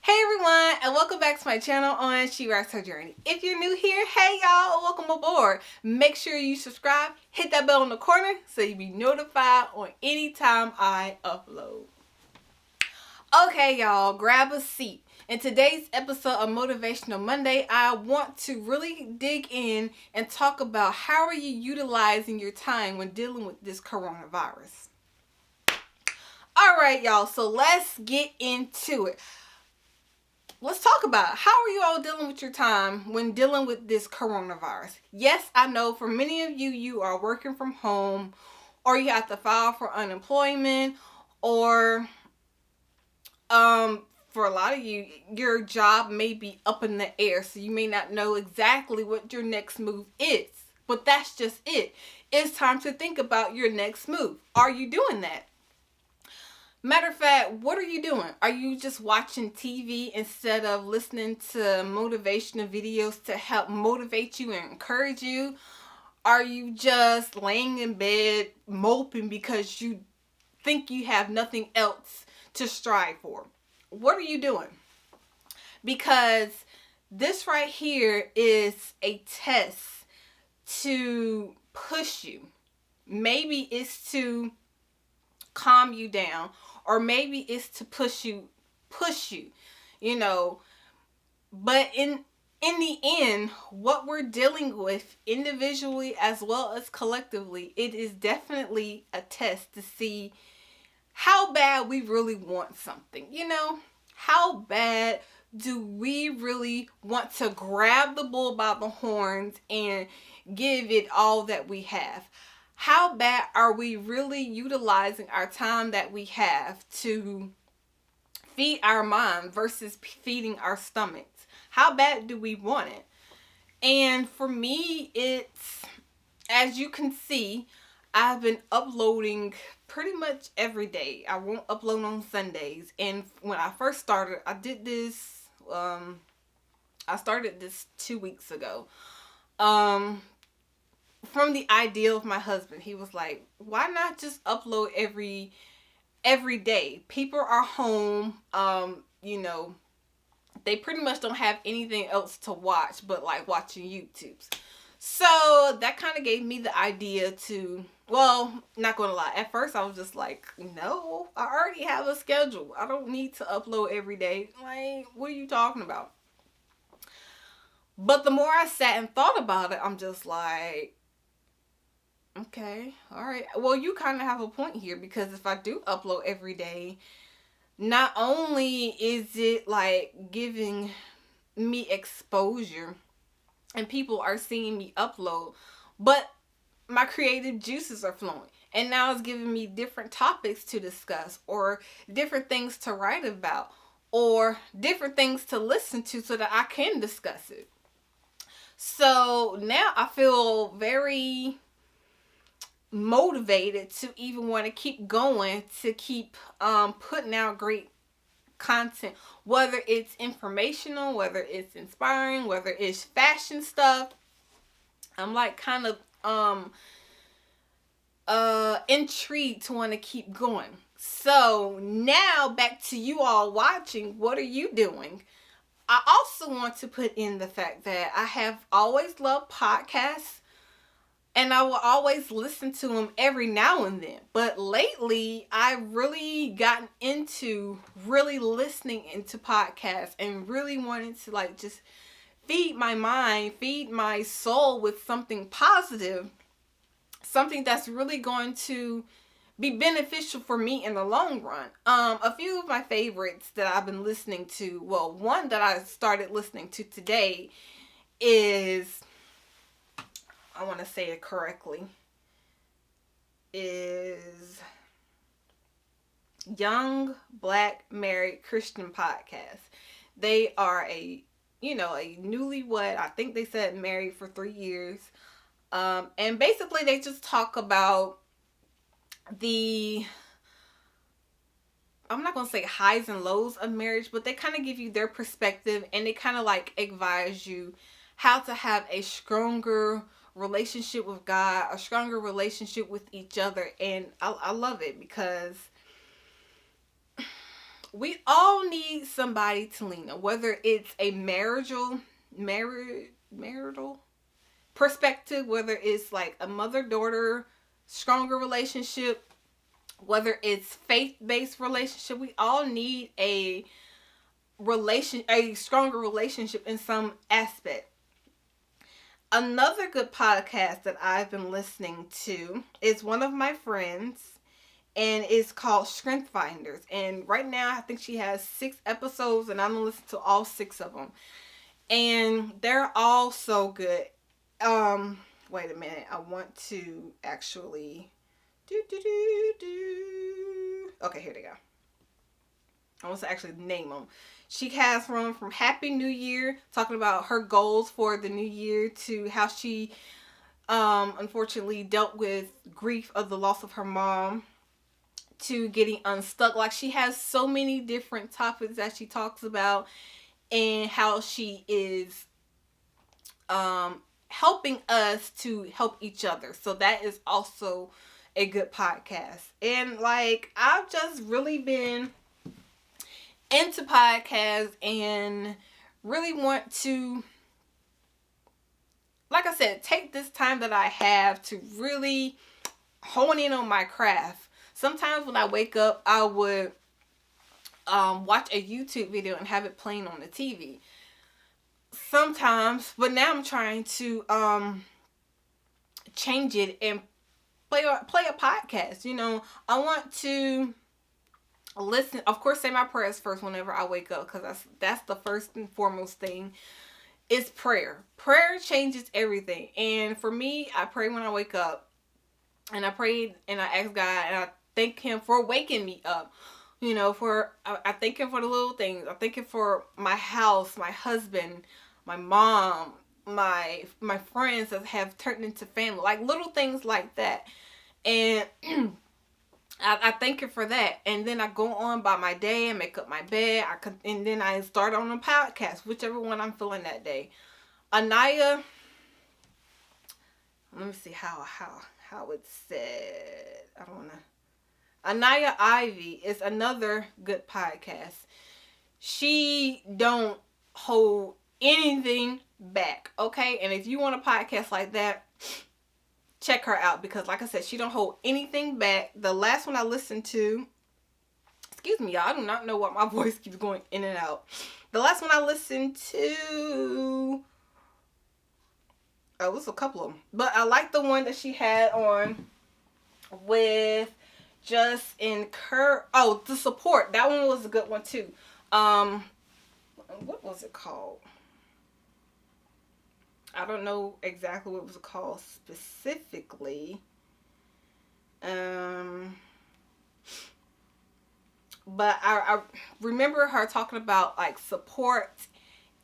Hey everyone, and welcome back to my channel on She Writes Her Journey. If you're new here, hey y'all, welcome aboard. Make sure you subscribe, hit that bell in the corner so you be notified on any time I upload. Okay y'all, grab a seat. In today's episode of Motivational Monday, I want to really dig in and talk about how are you utilizing your time when dealing with this coronavirus. Alright y'all, so let's get into it. Let's talk about it. How are you all dealing with your time when dealing with this coronavirus? Yes, I know for many of you, you are working from home, or you have to file for unemployment, or for a lot of you, your job may be up in the air, so you may not know exactly what your next move is. But that's just it. It's time to think about your next move. Are you doing that? Matter of fact, what are you doing? Are you just watching TV instead of listening to motivational videos to help motivate you and encourage you? Are you just laying in bed moping because you think you have nothing else to strive for? What are you doing? Because this right here is a test to push you. Maybe it's to calm you down, or maybe it's to push you, you know. But in the end, what we're dealing with individually as well as collectively, it is definitely a test to see how bad we really want something. How bad do we really want to grab the bull by the horns and give it all that we have? How bad are we really utilizing our time that we have to feed our mind versus feeding our stomachs? How bad do we want it? And for me, it's, as you can see, I've been uploading pretty much every day. I won't upload on Sundays. And when I first started, I started this 2 weeks ago. From the idea of my husband, he was like, why not just upload every day? People are home, they pretty much don't have anything else to watch but like watching YouTubes. So that kind of gave me the idea to, well, not gonna lie, at first I was just like, no, I already have a schedule, I don't need to upload every day. Like, what are you talking about? But the more I sat and thought about it, I'm just like, okay, all right. Well, you kind of have a point here, because if I do upload every day, not only is it like giving me exposure and people are seeing me upload, but my creative juices are flowing. And now it's giving me different topics to discuss, or different things to write about, or different things to listen to so that I can discuss it. So now I feel very motivated to even want to keep going, to keep putting out great content, whether it's informational, whether it's inspiring, whether it's fashion stuff. I'm like kind of intrigued to want to keep going. So now back to you all watching. What are you doing? I also want to put in the fact that I have always loved podcasts, and I will always listen to them every now and then. But lately, I've really gotten into really listening into podcasts and really wanting to like just feed my mind, feed my soul with something positive, something that's really going to be beneficial for me in the long run. A few of my favorites that I've been listening to, well, one that I started listening to today is, I want to say it correctly, is Young Black Married Christian Podcast. They are a newlywed, I think they said married for 3 years. And basically they just talk about I'm not going to say highs and lows of marriage, but they kind of give you their perspective, and they kind of like advise you how to have a stronger relationship with God, a stronger relationship with each other. And I love it, because we all need somebody to lean on, whether it's a marital perspective, whether it's like a mother-daughter stronger relationship, whether it's faith-based relationship. We all need a stronger relationship in some aspect. Another good podcast that I've been listening to is one of my friends, and it's called Strength Finders. And right now, I think she has 6 episodes, and I'm gonna listen to all 6 of them. And they're all so good. Wait a minute. I want to actually Okay, here they go. I want to actually name them. She has one from Happy New Year, talking about her goals for the new year, to how she unfortunately dealt with grief of the loss of her mom, to getting unstuck. Like, she has so many different topics that she talks about, and how she is helping us to help each other. So that is also a good podcast. And like, I've just really been into podcasts and really want to, like I said, take this time that I have to really hone in on my craft. Sometimes when I wake up, I would watch a YouTube video and have it playing on the TV. Sometimes, but now I'm trying to change it and play a podcast. I want to listen, of course, say my prayers first whenever I wake up, because that's the first and foremost thing. Is prayer. Prayer changes everything. And for me, I pray when I wake up, and I pray and I ask God, and I thank Him for waking me up. I thank Him for the little things. I thank Him for my house, my husband, my mom, my friends that have turned into family, like little things like that. And I thank Him for that. And then I go on by my day and make up my bed. And then I start on a podcast, whichever one I'm feeling that day. Anaya, let me see how it's said. I don't want to. Anaya Ivy is another good podcast. She don't hold anything back, okay? And if you want a podcast like that, check her out, because like I said, she don't hold anything back. The last one I listened to, excuse me, y'all, I do not know why my voice keeps going in and out. The last one I listened to, it was a couple of them, but I like the one that she had on with the support. That one was a good one too. What was it called? I don't know exactly what it was called specifically. But I remember her talking about like support,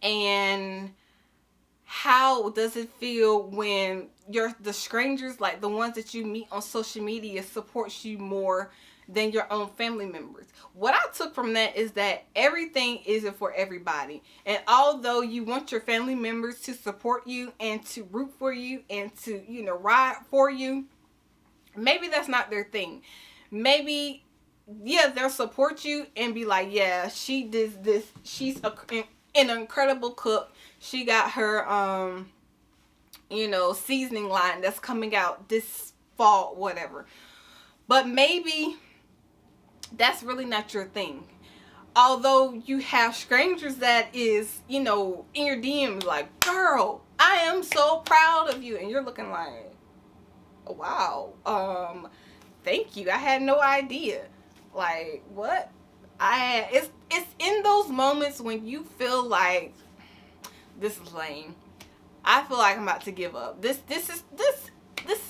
and how does it feel when the strangers, like the ones that you meet on social media, supports you more than your own family members. What I took from that is that everything isn't for everybody. And although you want your family members to support you and to root for you and to, ride for you, maybe that's not their thing. Maybe, yeah, they'll support you and be like, yeah, she did this. She's an incredible cook. She got her, seasoning line that's coming out this fall, whatever. But maybe that's really not your thing. Although you have strangers that is, in your DMs like, girl, I am so proud of you. And you're looking like, wow, thank you. I had no idea. Like, what? It's in those moments when you feel like, this is lame. I feel like I'm about to give up. This is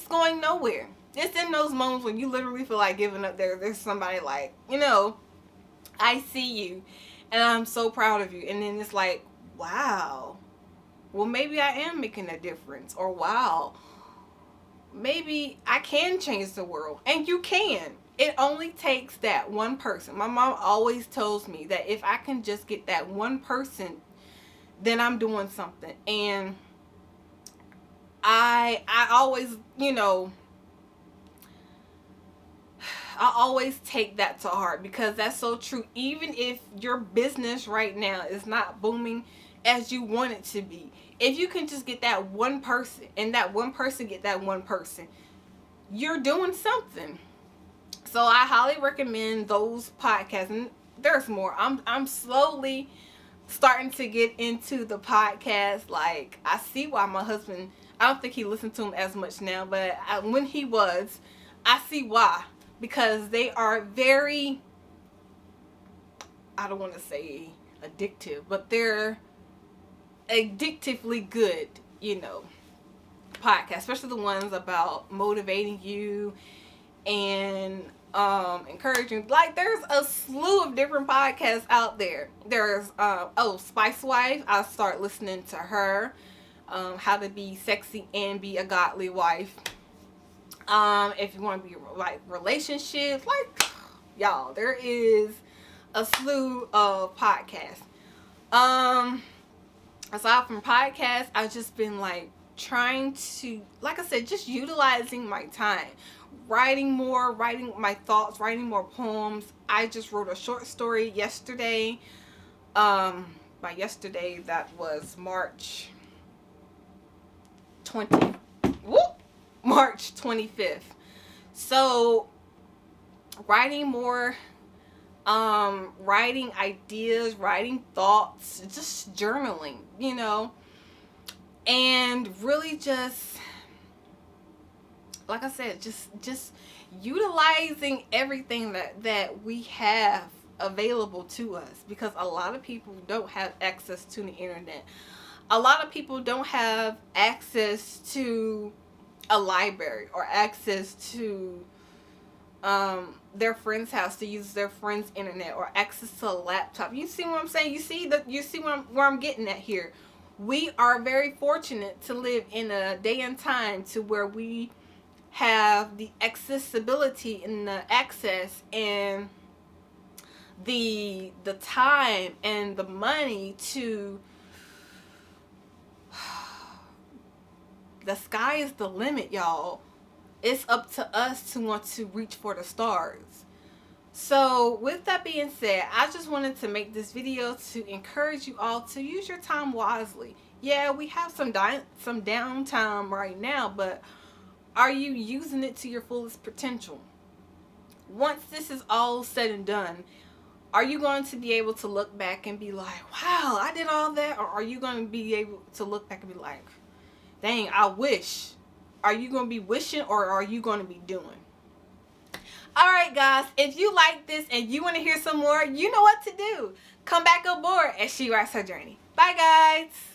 going nowhere. It's in those moments when you literally feel like giving up. There's somebody like, I see you, and I'm so proud of you. And then it's like, wow, well, maybe I am making a difference. Or wow, maybe I can change the world. And you can. It only takes that one person. My mom always tells me that if I can just get that one person, then I'm doing something. And I always, I always take that to heart because that's so true. Even if your business right now is not booming as you want it to be, if you can just get that one person and that one person get that one person, you're doing something. So I highly recommend those podcasts, and there's more. I'm slowly starting to get into the podcast. Like, I see why my husband, I don't think he listens to them as much now, but when he was, I see why. Because they are very, I don't want to say addictive, but they're addictively good, podcasts, especially the ones about motivating you and encouraging. Like, there's a slew of different podcasts out there. There's Spice Wife. I start listening to her. How to be sexy and be a godly wife. If you want to be like relationships, like, y'all, there is a slew of podcasts. Aside from podcasts, I've just been like trying to, like I said, just utilizing my time, writing more, writing my thoughts, writing more poems. I just wrote a short story yesterday. By yesterday, that was March 25th. So writing more, writing ideas, writing thoughts, just journaling, and really just, like I said, just utilizing everything that we have available to us, because a lot of people don't have access to the internet. A lot of people don't have access to a library or access to their friend's house to use their friend's internet, or access to a laptop. You see what I'm saying? You see where I'm getting at here. We are very fortunate to live in a day and time to where we have the accessibility and the access and the time and the money to, the sky is the limit, y'all. It's up to us to want to reach for the stars. So with that being said, I just wanted to make this video to encourage you all to use your time wisely. Yeah, we have some downtime right now, but are you using it to your fullest potential? Once this is all said and done, are you going to be able to look back and be like, wow, I did all that? Or are you going to be able to look back and be like, dang, I wish? Are you going to be wishing, or are you going to be doing? Alright guys, if you like this and you want to hear some more, you know what to do. Come back aboard as she writes her journey. Bye guys.